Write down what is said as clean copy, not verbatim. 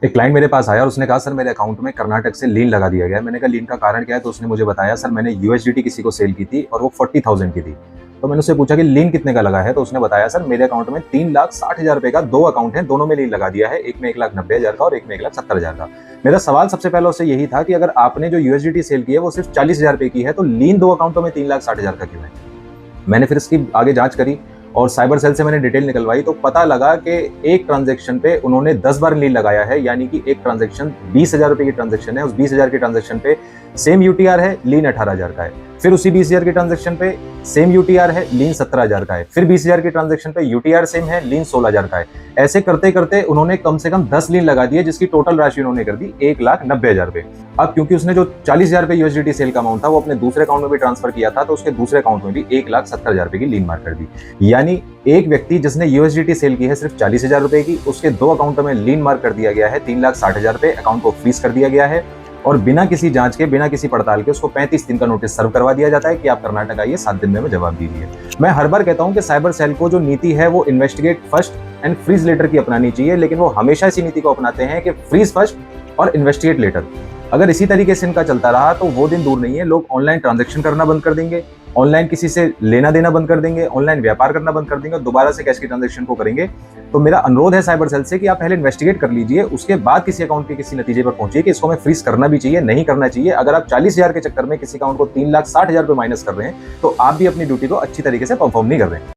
एक क्लाइंट मेरे पास आया और उसने कहा सर मेरे अकाउंट में कर्नाटक से लीन लगा दिया गया है। मैंने कहा लीन का कारण क्या है? तो उसने मुझे बताया सर मैंने यूएसडीटी किसी को सेल की थी और वो 40,000 की थी। तो मैंने उससे पूछा कि लीन कितने का लगा है? तो उसने बताया सर मेरे अकाउंट में 3,60,000 रुपए का दो अकाउंट है, दोनों में लीन लगा दिया है, एक में 1,90,000 का और एक में 1,70,000 का। मेरा सवाल सबसे पहले उससे यही था कि अगर आपने जो यूएसडीटी सेल की है वो सिर्फ 40,000 रुपए की है तो लीन दो अकाउंटों में 3,60,000 का क्यों है? मैंने फिर इसकी आगे जांच करी और साइबर सेल से मैंने डिटेल निकलवाई तो पता लगा कि एक ट्रांजैक्शन पे उन्होंने 10 बार लीन लगाया है, यानी कि एक ट्रांजैक्शन 20,000 रुपए की ट्रांजैक्शन है, उस 20,000 की ट्रांजैक्शन पे सेम यूटीआर है, लीन 18,000 का है। फिर उसी 20,000 की ट्रांजैक्शन पे सेम यूटीआर है, लीन 17,000 का है। फिर 20,000 की ट्रांजैक्शन पे यूटीआर सेम है, लीन 16,000 का है। ऐसे करते करते उन्होंने कम से कम 10 लीन लगा दिए, जिसकी टोटल राशि उन्होंने कर दी 1,90,000 रुपए। अब क्योंकि उसने जो 40,000 रुपए यूएसडीटी सेल का अमाउंट था वो अपने दूसरे अकाउंट में भी ट्रांसफर किया था, तो उसके दूसरे अकाउंट में भी 1,70,000 रुपए की लीन मार कर दी। यानी एक व्यक्ति जिसने यूएसडीटी सेल की है सिर्फ 40,000 रुपए की, उसके दो अकाउंटों में लीन मार कर दिया गया है, 3,60,000 रुपए, अकाउंट को फ्रीज कर दिया गया है और बिना किसी जांच के, बिना किसी पड़ताल के उसको 35 दिन का नोटिस सर्व करवा दिया जाता है कि आप कर्नाटक आइए, 7 दिन में जवाब दीजिए। मैं हर बार कहता हूं कि साइबर सेल को जो नीति है वो investigate first and freeze later की अपनानी चाहिए, लेकिन वो हमेशा इसी नीति को अपनाते हैं कि फ्रीज फर्स्ट और इन्वेस्टिगेट लेटर। अगर इसी तरीके से इनका चलता रहा तो वो दिन दूर नहीं है, लोग ऑनलाइन ट्रांजैक्शन करना बंद कर देंगे, ऑनलाइन किसी से लेना देना बंद कर देंगे, ऑनलाइन व्यापार करना बंद कर देंगे और दोबारा से कैश की ट्रांजैक्शन को करेंगे। तो मेरा अनुरोध है साइबर सेल से कि आप पहले इन्वेस्टिगेट कर लीजिए, उसके बाद किसी अकाउंट के किसी नतीजे पर पहुंचिए कि इसको हमें फ्रीज करना भी चाहिए, नहीं करना चाहिए। अगर आप 40,000 के चक्कर में किसी अकाउंट को 3,60,000 रुपए माइनस कर रहे हैं तो आप भी अपनी ड्यूटी को अच्छी तरीके से परफॉर्म नहीं कर रहे हैं।